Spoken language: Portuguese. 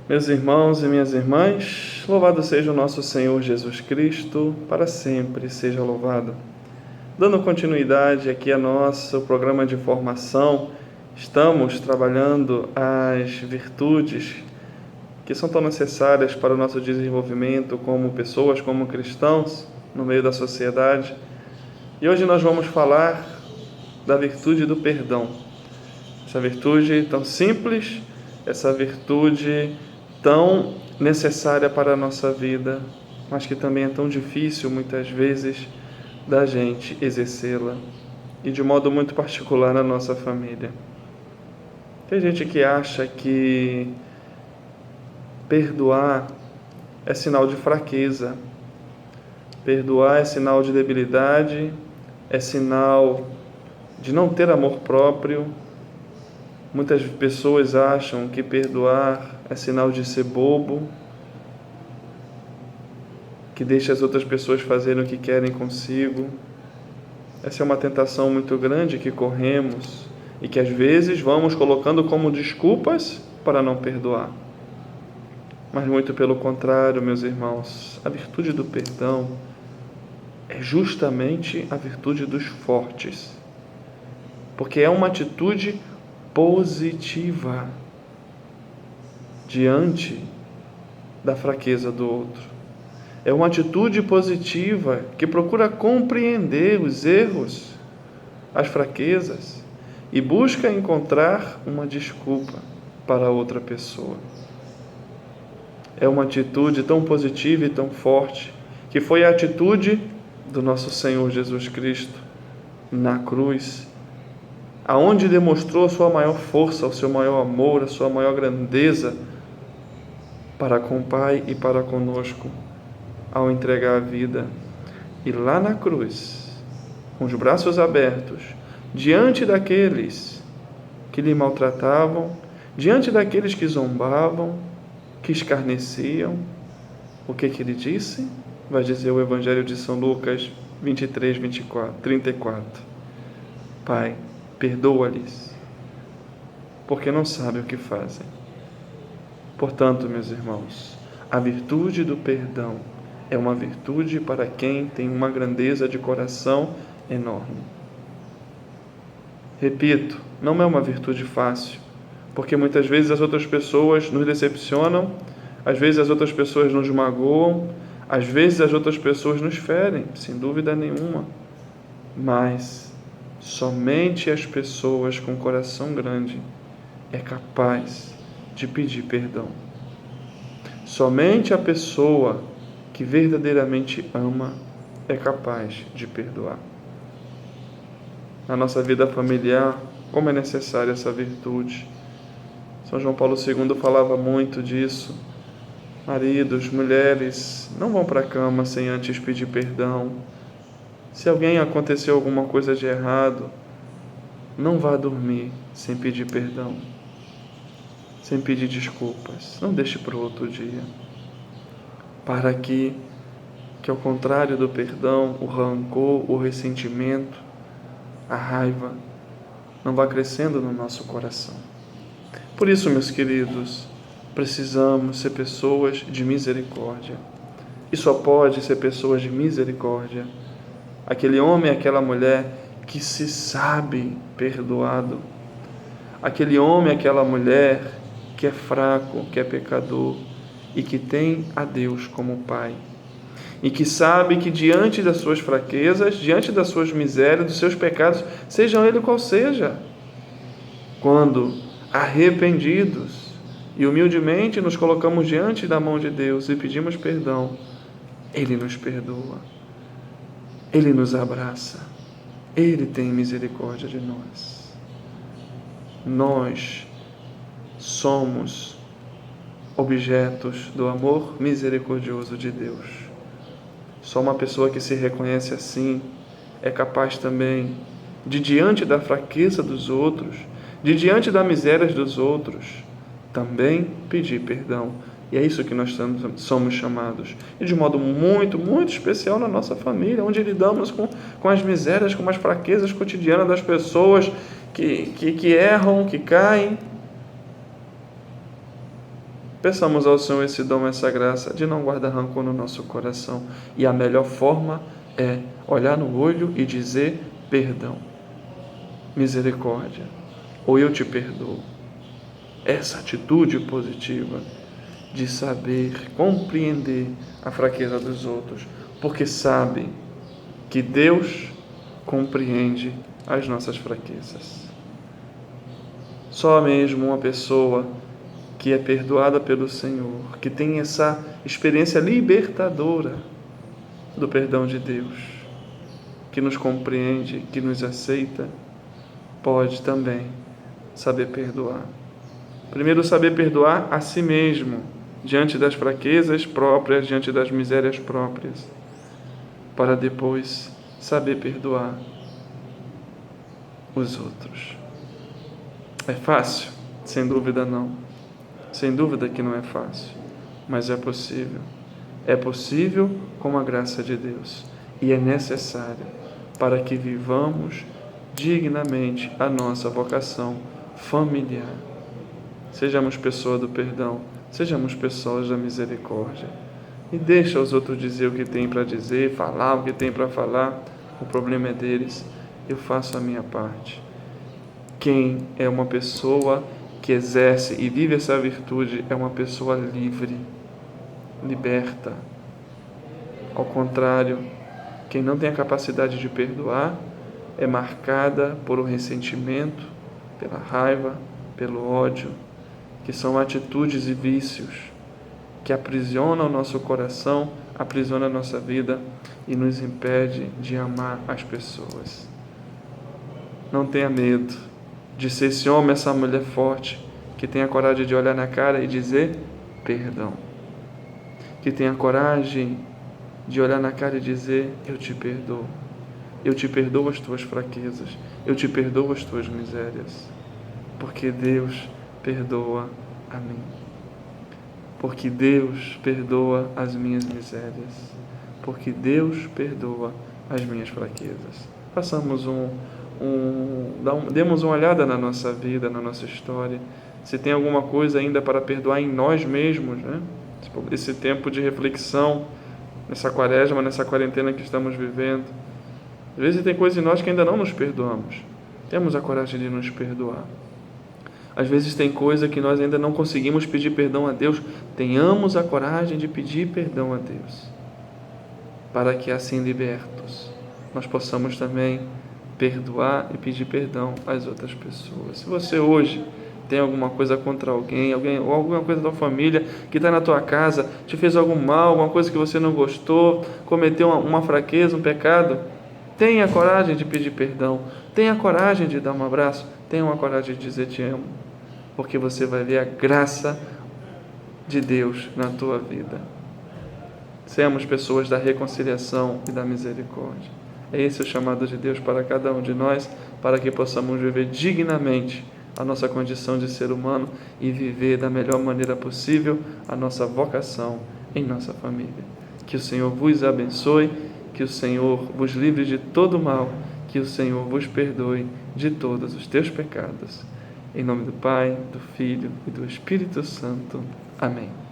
Meus irmãos e minhas irmãs, louvado seja o nosso Senhor Jesus Cristo, para sempre seja louvado. Dando continuidade aqui a nosso programa de formação, estamos trabalhando as virtudes que são tão necessárias para o nosso desenvolvimento como pessoas, como cristãos, no meio da sociedade. E hoje nós vamos falar da virtude do perdão. Essa virtude tão simples, essa virtude tão necessária para a nossa vida, mas que também é tão difícil muitas vezes da gente exercê-la, e de modo muito particular na nossa família. Tem gente que acha que perdoar é sinal de fraqueza, perdoar é sinal de debilidade, é sinal de não ter amor próprio. Muitas pessoas acham que perdoar é sinal de ser bobo, que deixa as outras pessoas fazerem o que querem consigo. Essa é uma tentação muito grande que corremos e que às vezes vamos colocando como desculpas para não perdoar. Mas muito pelo contrário, meus irmãos, a virtude do perdão é justamente a virtude dos fortes, porque é uma atitude positiva diante da fraqueza do outro. É uma atitude positiva que procura compreender os erros, as fraquezas e busca encontrar uma desculpa para a outra pessoa. É uma atitude tão positiva e tão forte que foi a atitude do nosso Senhor Jesus Cristo na cruz, aonde demonstrou a sua maior força, o seu maior amor, a sua maior grandeza para com o Pai e para conosco, ao entregar a vida. E lá na cruz, com os braços abertos, diante daqueles que lhe maltratavam, diante daqueles que zombavam, que escarneciam, o que ele disse? Vai dizer o Evangelho de São Lucas 23, 34. Pai, perdoa-lhes, porque não sabem o que fazem. Portanto, meus irmãos, a virtude do perdão é uma virtude para quem tem uma grandeza de coração enorme. Repito, não é uma virtude fácil, porque muitas vezes as outras pessoas nos decepcionam, às vezes as outras pessoas nos magoam, às vezes as outras pessoas nos ferem, sem dúvida nenhuma. Mas somente as pessoas com coração grande é capaz de pedir perdão. Somente a pessoa que verdadeiramente ama é capaz de perdoar. Na nossa vida familiar, como é necessária essa virtude. São João Paulo II falava muito disso. Maridos, mulheres, não vão para a cama sem antes pedir perdão. Se alguém aconteceu alguma coisa de errado, não vá dormir sem pedir perdão, sem pedir desculpas. Não deixe para o outro dia. Para que ao contrário do perdão, o rancor, o ressentimento, a raiva, não vá crescendo no nosso coração. Por isso, meus queridos, precisamos ser pessoas de misericórdia. E só pode ser pessoas de misericórdia aquele homem, aquela mulher que se sabe perdoado. Aquele homem, aquela mulher que é fraco, que é pecador e que tem a Deus como Pai. E que sabe que diante das suas fraquezas, diante das suas misérias, dos seus pecados, sejam ele qual seja, quando arrependidos e humildemente nos colocamos diante da mão de Deus e pedimos perdão, Ele nos perdoa, Ele nos abraça, Ele tem misericórdia de nós. Nós somos objetos do amor misericordioso de Deus. Só uma pessoa que se reconhece assim é capaz também de, diante da fraqueza dos outros, de diante das misérias dos outros, também pedir perdão. E é isso que nós somos chamados. E de modo muito, muito especial na nossa família, onde lidamos com as misérias, com as fraquezas cotidianas das pessoas que erram, que caem. Peçamos ao Senhor esse dom, essa graça de não guardar rancor no nosso coração. E a melhor forma é olhar no olho e dizer perdão, misericórdia, ou eu te perdoo. Essa atitude positiva de saber compreender a fraqueza dos outros, porque sabe que Deus compreende as nossas fraquezas. Só mesmo uma pessoa que é perdoada pelo Senhor, que tem essa experiência libertadora do perdão de Deus, que nos compreende, que nos aceita, pode também saber perdoar. Primeiro, saber perdoar a si mesmo, diante das fraquezas próprias, diante das misérias próprias, para depois saber perdoar os outros. É fácil? Sem dúvida não. Sem dúvida que não é fácil, mas é possível. É possível com a graça de Deus e é necessário para que vivamos dignamente a nossa vocação familiar. Sejamos pessoas do perdão, sejamos pessoas da misericórdia. E deixa os outros dizer o que tem para dizer, falar o que tem para falar. O problema é deles, eu faço a minha parte. Quem é uma pessoa que exerce e vive essa virtude é uma pessoa livre, liberta. Ao contrário, quem não tem a capacidade de perdoar é marcada por um ressentimento, pela raiva, pelo ódio, que são atitudes e vícios que aprisionam o nosso coração, aprisionam a nossa vida e nos impede de amar as pessoas. Não tenha medo de ser esse homem, essa mulher forte, que tenha coragem de olhar na cara e dizer perdão. Que tenha coragem de olhar na cara e dizer, eu te perdoo. Eu te perdoo as tuas fraquezas. Eu te perdoo as tuas misérias. Porque Deus perdoa a mim. Porque Deus perdoa as minhas misérias. Porque Deus perdoa as minhas fraquezas. Façamos demos uma olhada na nossa vida, na nossa história, se tem alguma coisa ainda para perdoar em nós mesmos, né? Esse tempo de reflexão, nessa quaresma, nessa quarentena que estamos vivendo. Às vezes tem coisas em nós que ainda não nos perdoamos. Temos a coragem de nos perdoar. Às vezes tem coisa que nós ainda não conseguimos pedir perdão a Deus. Tenhamos a coragem de pedir perdão a Deus, para que assim libertos, nós possamos também perdoar e pedir perdão às outras pessoas. Se você hoje tem alguma coisa contra alguém ou alguma coisa da tua família que está na tua casa, te fez algum mal, alguma coisa que você não gostou, cometeu uma fraqueza, um pecado, tenha coragem de pedir perdão, tenha coragem de dar um abraço, tenha uma coragem de dizer te amo, porque você vai ver a graça de Deus na tua vida. Sejamos pessoas da reconciliação e da misericórdia. É esse o chamado de Deus para cada um de nós, para que possamos viver dignamente a nossa condição de ser humano e viver da melhor maneira possível a nossa vocação em nossa família. Que o Senhor vos abençoe, que o Senhor vos livre de todo mal, que o Senhor vos perdoe de todos os teus pecados. Em nome do Pai, do Filho e do Espírito Santo. Amém.